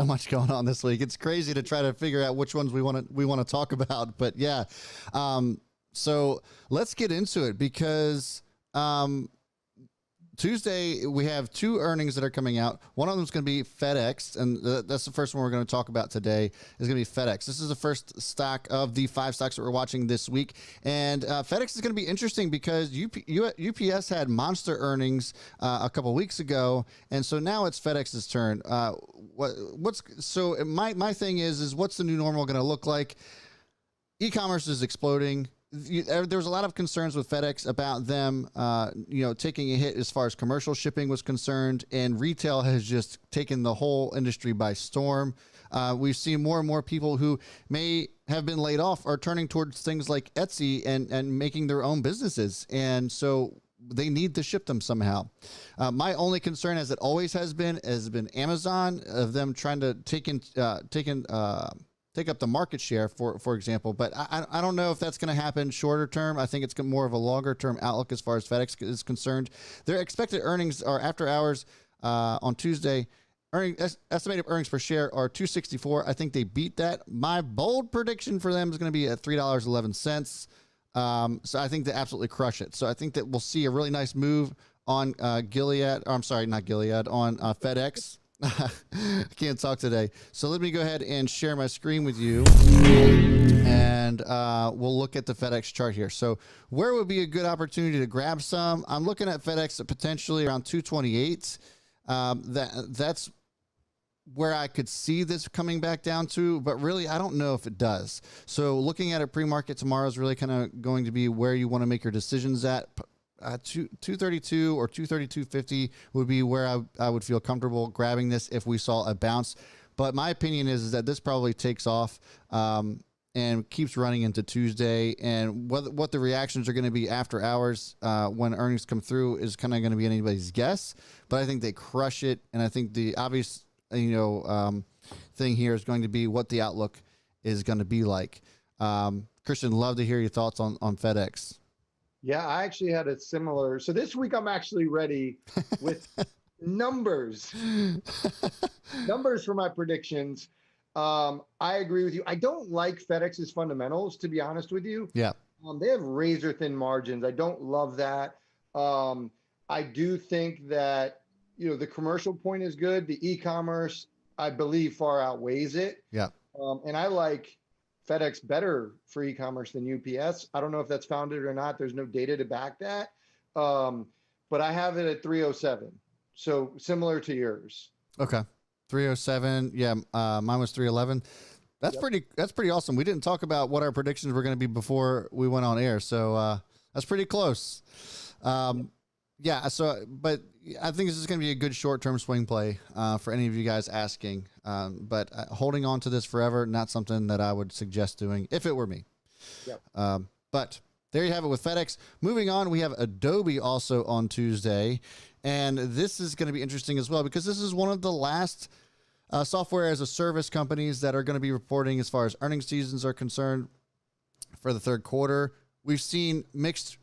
much going on this week. It's crazy to try to figure out which ones we want to talk about. But yeah, so let's get into it because Tuesday, we have two earnings that are coming out. One of them is going to be FedEx, and that's the first one we're going to talk about today is going to be FedEx. This is the first stock of the 5 stocks that we're watching this week. And FedEx is going to be interesting because UPS had monster earnings a couple weeks ago, and so now it's FedEx's turn. My thing is what's the new normal going to look like? E-commerce is exploding. There was a lot of concerns with FedEx about them, taking a hit as far as commercial shipping was concerned, and retail has just taken the whole industry by storm. We've seen more and more people who may have been laid off are turning towards things like Etsy and making their own businesses, and so they need to ship them somehow. My only concern, as it always has been Amazon, of them trying to take up the market share, for example. But I don't know if that's going to happen shorter term. I think it's more of a longer term outlook as far as FedEx is concerned. Their expected earnings are after hours on Tuesday. Estimated earnings per share are $2.64. I think they beat that. My bold prediction for them is going to be at $3.11. So I think they absolutely crush it. So I think that we'll see a really nice move on on FedEx. I can't talk today. So let me go ahead and share my screen with you, and we'll look at the FedEx chart here. So where would be a good opportunity to grab some? I'm looking at FedEx at potentially around 228. That's where I could see this coming back down to, but really I don't know if it does. So looking at it pre-market tomorrow is really kind of going to be where you want to make your decisions at. 232 or 232.50 would be where I would feel comfortable grabbing this if we saw a bounce. But my opinion is that this probably takes off and keeps running into Tuesday. And what the reactions are going to be after hours when earnings come through is kind of going to be anybody's guess. But I think they crush it. And I think the obvious thing here is going to be what the outlook is going to be like. Christian, love to hear your thoughts on FedEx. Yeah, I actually had a similar. So this week I'm actually ready with numbers for my predictions. I agree with you. I don't like FedEx's fundamentals, to be honest with you. Yeah. They have razor thin margins. I don't love that. I do think that, the commercial point is good. The e-commerce, I believe, far outweighs it. Yeah. And I like FedEx better for e-commerce than UPS. I don't know if that's founded or not. There's no data to back that. But I have it at 307. So similar to yours. Okay. 307. Yeah. Mine was 311. That's pretty awesome. We didn't talk about what our predictions were going to be before we went on air. So that's pretty close. Yeah. So, but I think this is going to be a good short-term swing play for any of you guys asking. But holding on to this forever, not something that I would suggest doing if it were me. Yep. But there you have it with FedEx. Moving on, we have Adobe also on Tuesday. And this is going to be interesting as well because this is one of the last software as a service companies that are going to be reporting as far as earnings seasons are concerned for the third quarter. We've seen mixed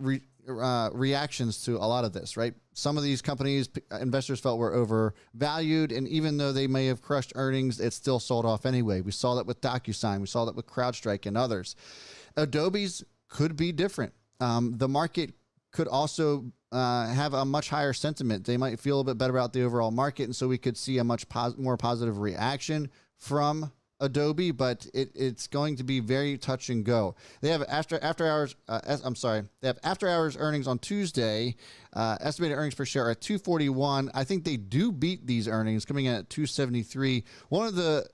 reactions to a lot of this, right? Some of these companies investors felt were overvalued, and even though they may have crushed earnings, it still sold off anyway. We saw that with DocuSign. We saw that with CrowdStrike and others. Adobe's could be different. The market could also have a much higher sentiment. They might feel a bit better about the overall market, and so we could see a much more positive reaction from Adobe, but it's going to be very touch and go. They have after hours. They have after hours earnings on Tuesday. Estimated earnings per share are at 241. I think they do beat these earnings, coming in at 273. One of the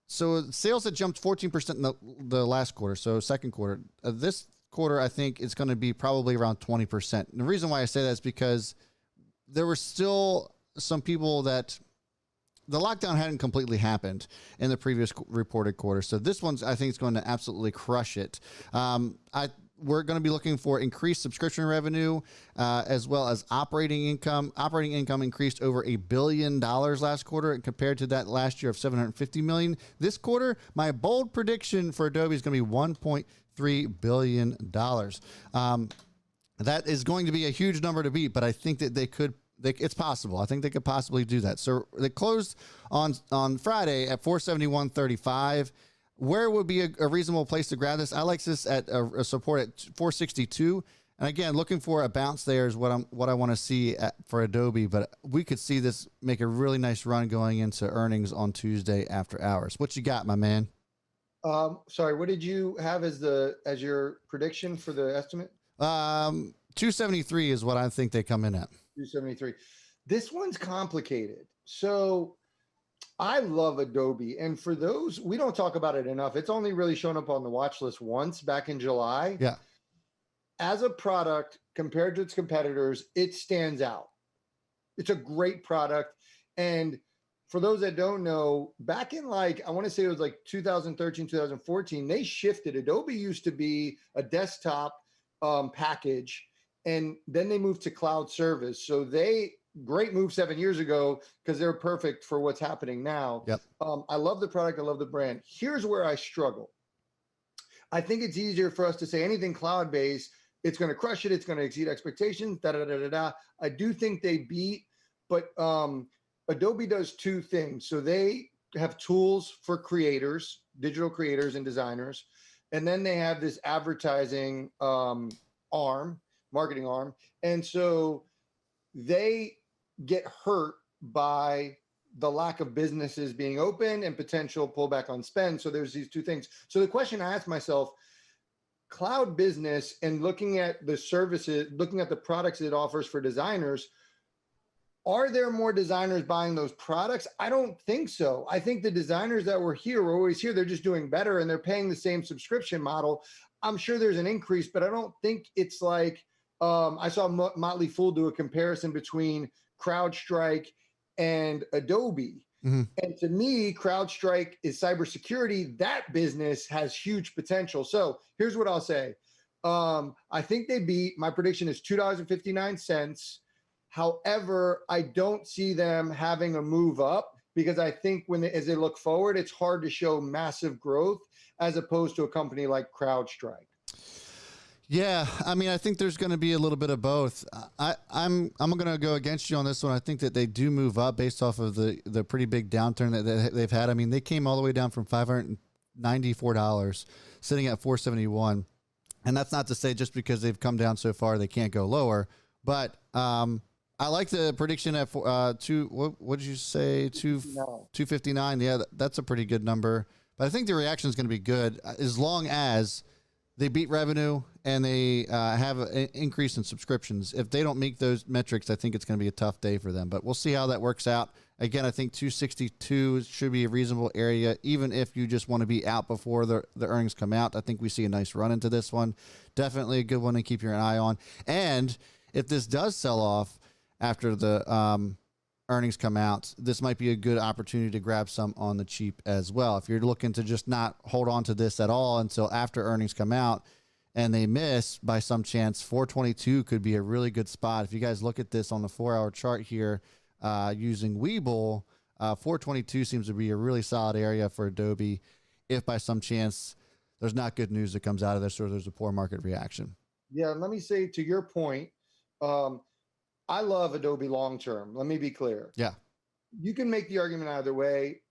sales that jumped 14% in the last quarter. So second quarter. This quarter, I think it's going to be probably around 20%. And the reason why I say that is because there were still some people that the lockdown hadn't completely happened in the previous reported quarter. So this one's, I think, is going to absolutely crush it. We're going to be looking for increased subscription revenue as well as operating income. Operating income increased over $1 billion last quarter and compared to that last year of $750 million. This quarter, my bold prediction for Adobe is going to be $1.3 billion. That is going to be a huge number to beat, but I think that they could it's possible. I think they could possibly do that. So they closed on Friday at 471.35. Where would be a reasonable place to grab this? I like this at a support at 462. And again, looking for a bounce there is what I want to see for Adobe. But we could see this make a really nice run going into earnings on Tuesday after hours. What you got, my man? Sorry, what did you have as your prediction for the estimate? 273 is what I think they come in at. 273. This one's complicated. So I love Adobe. And for those, we don't talk about it enough. It's only really shown up on the watch list once back in July. Yeah. As a product compared to its competitors, it stands out. It's a great product. And for those that don't know, back in I want to say it was 2013, 2014, they shifted. Adobe used to be a desktop package, and then they moved to cloud service. So great move 7 years ago because they're perfect for what's happening now. Yep. I love the product. I love the brand. Here's where I struggle. I think it's easier for us to say anything cloud-based, it's going to crush it. It's going to exceed expectations. I do think they beat, but Adobe does two things. So they have tools for creators, digital creators and designers. And then they have this advertising marketing arm. And so they get hurt by the lack of businesses being open and potential pullback on spend. So there's these two things. So the question I ask myself, cloud business and looking at the services, looking at the products it offers for designers, are there more designers buying those products? I don't think so. I think the designers that were always here. They're just doing better and they're paying the same subscription model. I'm sure there's an increase, but I don't think it's I saw Motley Fool do a comparison between CrowdStrike and Adobe. Mm-hmm. And to me, CrowdStrike is cybersecurity. That business has huge potential. So here's what I'll say. I think they beat. My prediction is $2.59. However, I don't see them having a move up because I think as they look forward, it's hard to show massive growth as opposed to a company like CrowdStrike. Yeah, I mean, I think there's going to be a little bit of both. I'm going to go against you on this one. I think that they do move up based off of the pretty big downturn that they've had. I mean, they came all the way down from $594, sitting at $471, and that's not to say just because they've come down so far they can't go lower. But I like the prediction at what did you say? 259. Yeah, that's a pretty good number. But I think the reaction is going to be good as long as they beat revenue and they have an increase in subscriptions. If they don't meet those metrics, I think it's going to be a tough day for them. But we'll see how that works out. Again, I think 262 should be a reasonable area, even if you just want to be out before the earnings come out. I think we see a nice run into this one. Definitely a good one to keep your eye on. And if this does sell off after the earnings come out, this might be a good opportunity to grab some on the cheap as well. If you're looking to just not hold on to this at all until after earnings come out and they miss by some chance, 422 could be a really good spot. If you guys look at this on the 4-hour chart here using Webull, 422 seems to be a really solid area for Adobe if by some chance there's not good news that comes out of this or there's a poor market reaction. Yeah, let me say to your point, I love Adobe long-term. Let me be clear. Yeah. You can make the argument either way.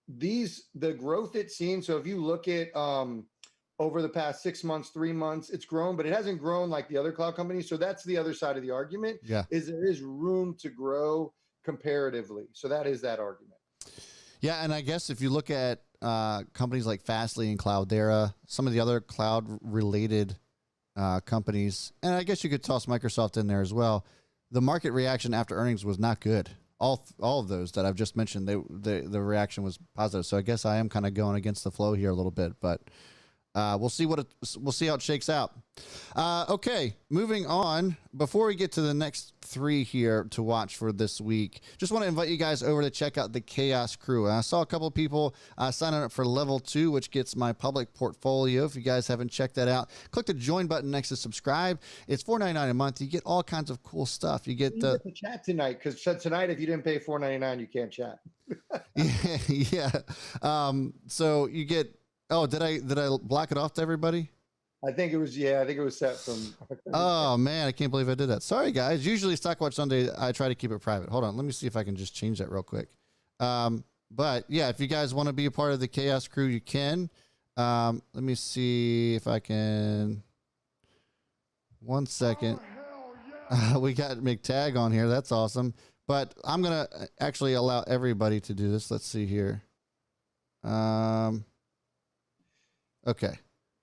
The growth it's seen. So if you look at over the past 6 months, 3 months, it's grown, but it hasn't grown like the other cloud companies. So that's the other side of the argument. Yeah. Is there is room to grow comparatively. So that is that argument. Yeah. And I guess if you look at companies like Fastly and Cloudera, some of the other cloud related companies, and I guess you could toss Microsoft in there as well. The market reaction after earnings was not good. All of those that I've just mentioned, the reaction was positive. So I guess I am kind of going against the flow here a little bit, but we'll see how it shakes out. Okay, moving on. Before we get to the next three here to watch for this week, just want to invite you guys over to check out the Chaos Crew. I saw a couple of people signing up for level 2, which gets my public portfolio. If you guys haven't checked that out, click the join button next to subscribe. It's $4.99 a month. You get all kinds of cool stuff. You get the chat tonight, because tonight if you didn't pay $4.99, you can't chat. yeah. So you get. Oh, did I block it off to everybody? I think it was, yeah, I think it was set from. Oh man, I can't believe I did that. Sorry guys. Usually Stockwatch Sunday, I try to keep it private. Hold on. Let me see if I can just change that real quick. But yeah, if you guys want to be a part of the Chaos Crew, you can. Let me see if I can. 1 second. We got McTag on here. That's awesome. But I'm going to actually allow everybody to do this. Let's see here. Okay.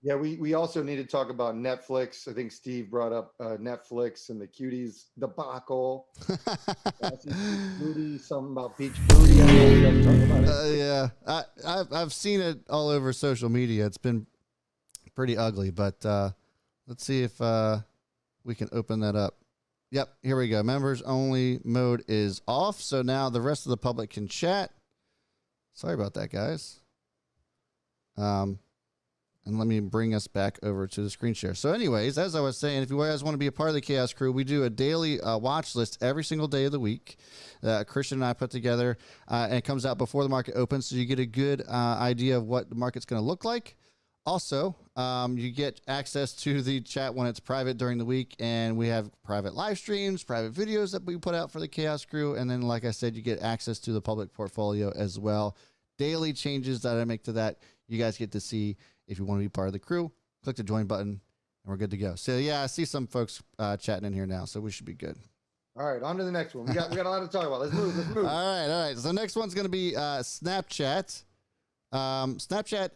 Yeah, we also need to talk about Netflix. I think Steve brought up Netflix and the cuties debacle. Booty, something about peach booty. I know we gotta talk about it. Yeah, I've seen it all over social media. It's been pretty ugly, but let's see if we can open that up. Yep, here we go. Members only mode is off, so now the rest of the public can chat. Sorry about that, guys. And let me bring us back over to the screen share. So anyways, as I was saying, if you guys want to be a part of the Chaos Crew, we do a daily watch list every single day of the week. Christian and I put together, and it comes out before the market opens, so you get a good idea of what the market's going to look like. Also, you get access to the chat when it's private during the week, and we have private live streams, private videos that we put out for the Chaos Crew, and then, like I said, you get access to the public portfolio as well. Daily changes that I make to that, you guys get to see. If you want to be part of the crew, click the join button, and we're good to go. So, yeah, I see some folks chatting in here now, so we should be good. All right, on to the next one. We got a lot to talk about. Let's move. All right. So the next one's going to be Snapchat. Snapchat,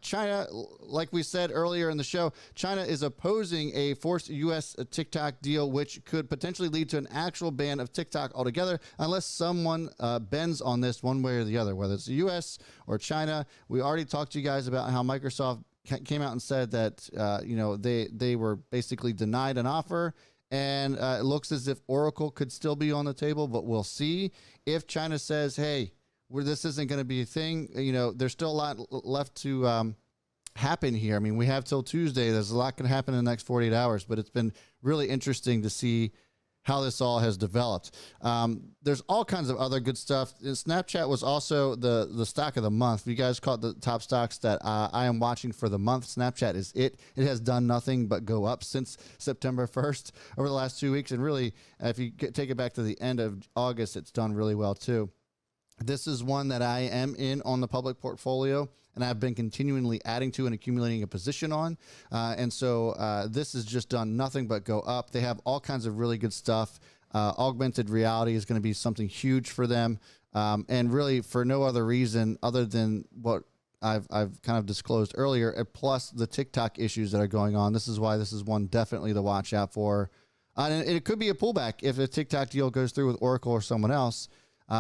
China, like we said earlier in the show, China is opposing a forced U.S. TikTok deal, which could potentially lead to an actual ban of TikTok altogether, unless someone bends on this one way or the other, whether it's the U.S. or China. We already talked to you guys about how Microsoft came out and said that they were basically denied an offer. And it looks as if Oracle could still be on the table, but we'll see. If China says, hey, this isn't going to be a thing, there's still a lot left to happen here. I mean, we have till Tuesday. There's a lot can happen in the next 48 hours, but it's been really interesting to see how this all has developed. There's all kinds of other good stuff. Snapchat was also the stock of the month. You guys caught the top stocks that I am watching for the month. Snapchat is it. It has done nothing but go up since September 1st over the last 2 weeks. And really, if you take it back to the end of August, it's done really well too. This is one that I am in on the public portfolio, and I've been continually adding to and accumulating a position on. And so this has just done nothing but go up. They have all kinds of really good stuff. Augmented reality is going to be something huge for them. And really for no other reason other than what I've kind of disclosed earlier, plus the TikTok issues that are going on. This is why this is one definitely to watch out for. And it could be a pullback if a TikTok deal goes through with Oracle or someone else.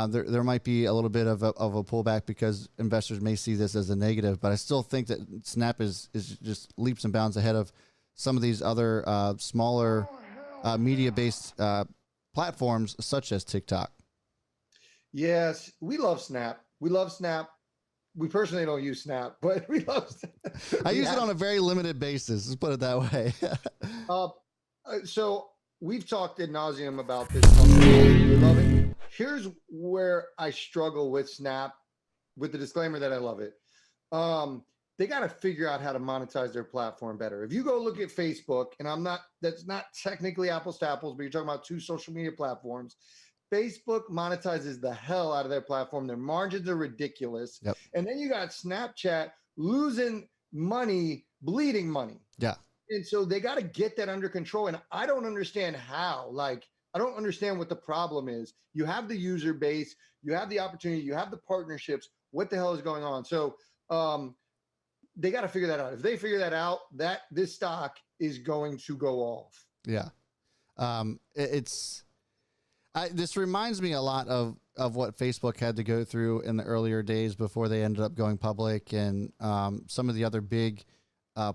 There might be a little bit of a pullback because investors may see this as a negative, but I still think that Snap is just leaps and bounds ahead of some of these other smaller media-based platforms such as TikTok. Yes, we love Snap. We personally don't use Snap, but we love Snap. I use it on a very limited basis. Let's put it that way. So we've talked ad nauseum about this company. We love it. Here's where I struggle with Snap, with the disclaimer that I love it. They got to figure out how to monetize their platform better. If you go look at Facebook, and that's not technically apples to apples, but you're talking about two social media platforms. Facebook monetizes the hell out of their platform. Their margins are ridiculous. Yep. And then you got Snapchat losing money, bleeding money. Yeah. And so they got to get that under control. And I don't understand how. I don't understand what the problem is. You have the user base, you have the opportunity, you have the partnerships. What the hell is going on? So they got to figure that out. If they figure that out, this stock is going to go off. Yeah. This reminds me a lot of what Facebook had to go through in the earlier days before they ended up going public, and some of the other big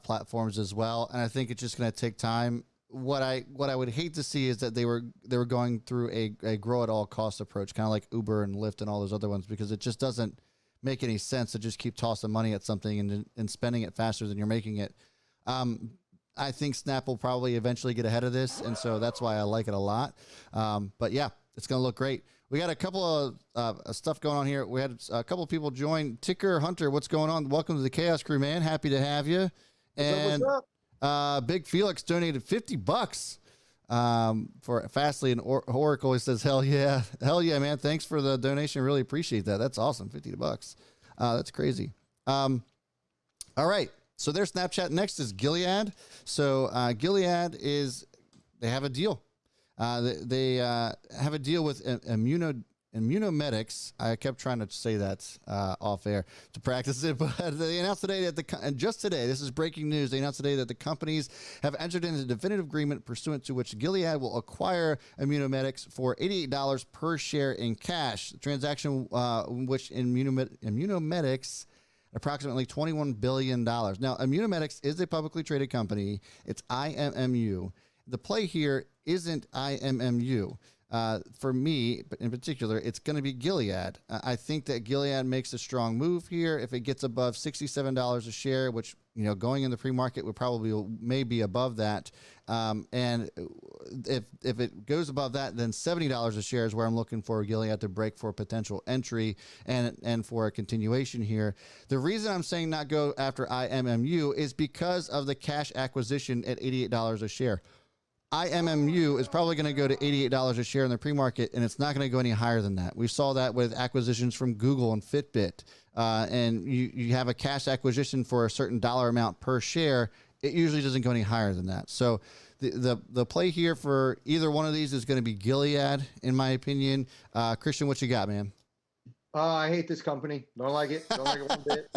platforms as well. And I think it's just going to take time. What I would hate to see is that they were going through a grow at all cost approach, kind of like Uber and Lyft and all those other ones, because it just doesn't make any sense to just keep tossing money at something and spending it faster than you're making it. I think Snap will probably eventually get ahead of this, and so that's why I like it a lot. But yeah, it's going to look great. We got a couple of stuff going on here. We had a couple of people join. Ticker Hunter, what's going on? Welcome to the Chaos Crew, man. Happy to have you. And what's up? Big Felix donated $50 for Fastly and Oracle. He says, hell yeah, man. Thanks for the donation. Really appreciate that. That's awesome. $50. That's crazy. All right. So there's Snapchat. Next is Gilead. So Gilead they have a deal. They have a deal with Immunomedics. I kept trying to say that off air to practice it, but they announced today that and just today, this is breaking news. They announced today that the companies have entered into a definitive agreement pursuant to which Gilead will acquire Immunomedics for $88 per share in cash. The transaction, which Immunomedics approximately $21 billion. Now, Immunomedics is a publicly traded company. It's IMMU. The play here isn't IMMU. For me, but in particular, it's going to be Gilead. I think that Gilead makes a strong move here. If it gets above $67 a share, which, going in the pre-market would probably maybe above that. And if it goes above that, then $70 a share is where I'm looking for Gilead to break for a potential entry and for a continuation here. The reason I'm saying not go after IMMU is because of the cash acquisition at $88 a share. IMMU is probably going to go to $88 a share in the pre-market, and it's not going to go any higher than that. We saw that with acquisitions from Google and Fitbit. And you have a cash acquisition for a certain dollar amount per share. It usually doesn't go any higher than that. So the play here for either one of these is going to be Gilead, in my opinion. Christian, what you got, man? I hate this company. Don't like it. Don't like it one bit.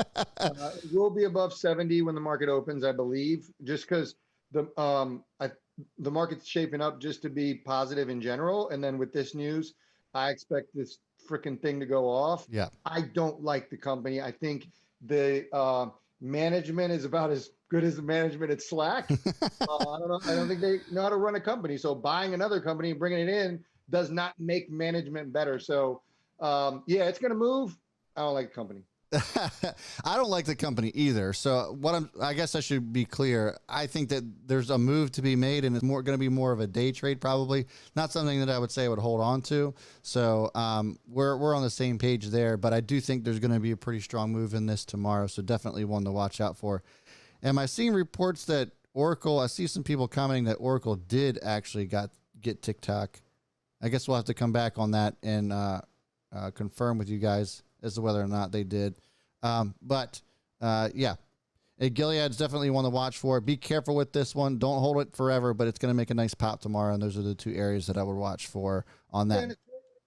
It will be above 70 when the market opens, I believe, just because the market's shaping up just to be positive in general. And then with this news, I expect this freaking thing to go off. Yeah. I don't like the company. I think the management is about as good as the management at Slack. I don't think they know how to run a company. So buying another company and bringing it in does not make management better. So yeah, it's going to move. I don't like the company. I don't like the company either. So I guess I should be clear. I think that there's a move to be made, and it's going to be more of a day trade, probably not something that I would say I would hold on to. So we're on the same page there, but I do think there's going to be a pretty strong move in this tomorrow. So definitely one to watch out for. Am I seeing reports that Oracle? I see some people commenting that Oracle did actually get TikTok. I guess we'll have to come back on that and confirm with you guys as to whether or not they did. Yeah, Gilead's definitely one to watch for. Be careful with this one. Don't hold it forever, but it's going to make a nice pop tomorrow. And those are the two areas that I would watch for on that. And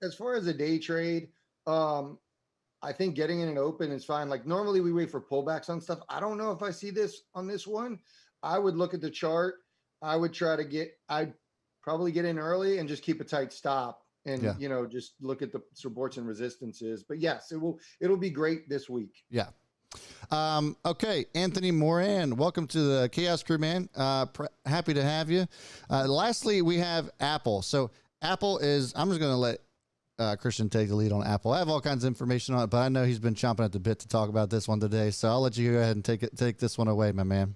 as far as a day trade, I think getting in an open is fine. Like normally we wait for pullbacks on stuff. I don't know if I see this on this one. I would look at the chart. I'd probably get in early and just keep a tight stop. And, just look at the supports and resistances. But yes, it'll be great this week. Yeah. Okay. Anthony Moran, welcome to the Chaos Crew, man. Happy to have you. Lastly, we have Apple. So Apple I'm just going to let Christian take the lead on Apple. I have all kinds of information on it, but I know he's been chomping at the bit to talk about this one today. So I'll let you go ahead and take this one away, my man.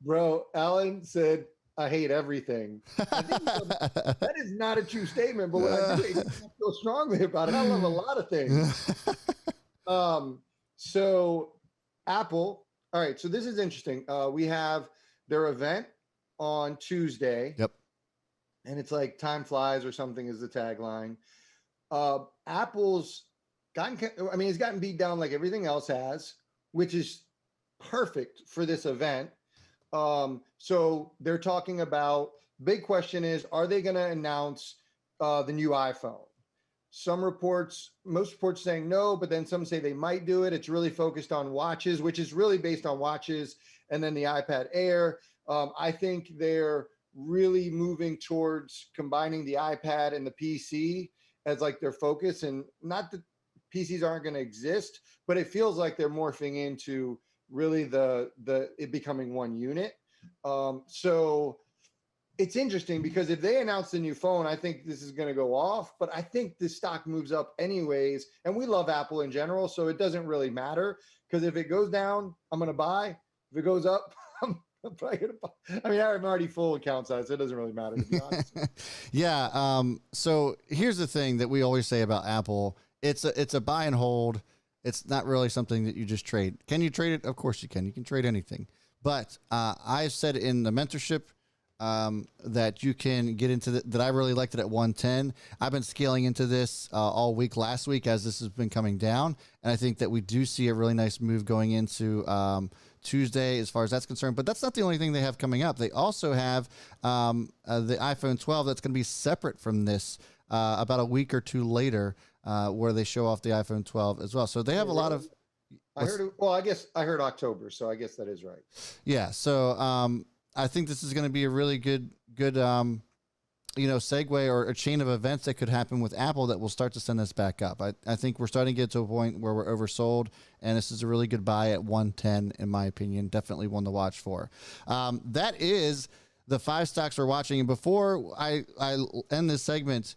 Bro, Alan said, I hate everything. I think that is not a true statement, but when I do, I feel strongly about it. I love a lot of things. So Apple, all right, so this is interesting. We have their event on Tuesday. Yep. And it's like time flies or something is the tagline. Apple's it's gotten beat down like everything else has, which is perfect for this event. So they're talking about, big question is, are they going to announce the new iPhone? Most reports saying no, but then some say they might do it. It's really focused on watches, which is really based on watches, and then the iPad Air. I think they're really moving towards combining the iPad and the PC as like their focus, and not that PCs aren't going to exist, but it feels like they're morphing into really it becoming one unit. So it's interesting because if they announce the new phone, I think this is going to go off, but I think the stock moves up anyways. And we love Apple in general, so it doesn't really matter, because if it goes down, I'm going to buy. If it goes up, I'm probably going to buy. I mean, I'm already full account size, so it doesn't really matter, to be honest. Yeah. So here's the thing that we always say about Apple. It's a buy and hold. It's not really something that you just trade. Can you trade it? Of course you can. You can trade anything. But I said in the mentorship that you can get into that I really liked it at 110. I've been scaling into this all week last week as this has been coming down. And I think that we do see a really nice move going into Tuesday as far as that's concerned. But that's not the only thing they have coming up. They also have the iPhone 12 that's going to be separate from this about a week or two later where they show off the iPhone 12 as well. So they have a lot of... I heard, well, I guess I heard October, so I guess that is right. Yeah. So I think this is going to be a really good, segue or a chain of events that could happen with Apple that will start to send us back up. I think we're starting to get to a point where we're oversold, and this is a really good buy at 110, in my opinion. Definitely one to watch for. That is the 5 stocks we're watching. And before I end this segment,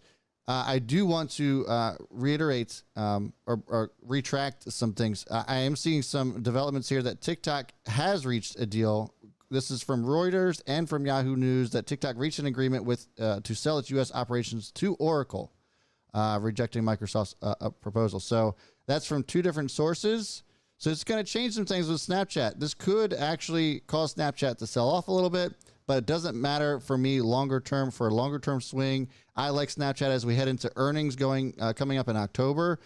I do want to reiterate or retract some things. I am seeing some developments here that TikTok has reached a deal. This is from Reuters and from Yahoo News that TikTok reached an agreement with to sell its U.S. operations to Oracle, rejecting Microsoft's proposal. So that's from 2 different sources. So it's going to change some things with Snapchat. This could actually cause Snapchat to sell off a little bit, but it doesn't matter for me longer term. For a longer term swing, I like Snapchat as we head into earnings coming up in October.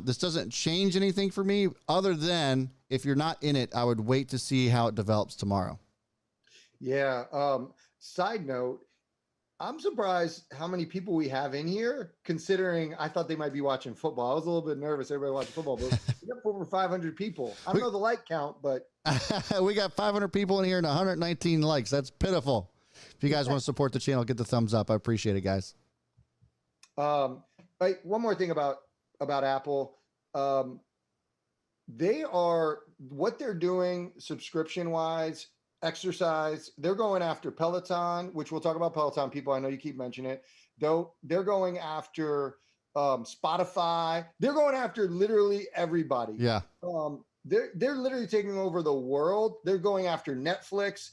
This doesn't change anything for me other than if you're not in it, I would wait to see how it develops tomorrow. Yeah. Side note, I'm surprised how many people we have in here, considering I thought they might be watching football. I was a little bit nervous. Everybody watching football, but we got over 500 people. I don't know the like count, but we got 500 people in here and 119 likes. That's pitiful. If you guys want to support the channel, get the thumbs up. I appreciate it, guys. Right, one more thing about Apple. What they're doing subscription wise, exercise, they're going after Peloton, which we'll talk about Peloton, people. I know you keep mentioning it. Though they're going after Spotify. They're going after literally everybody. Yeah. They're literally taking over the world. They're going after Netflix.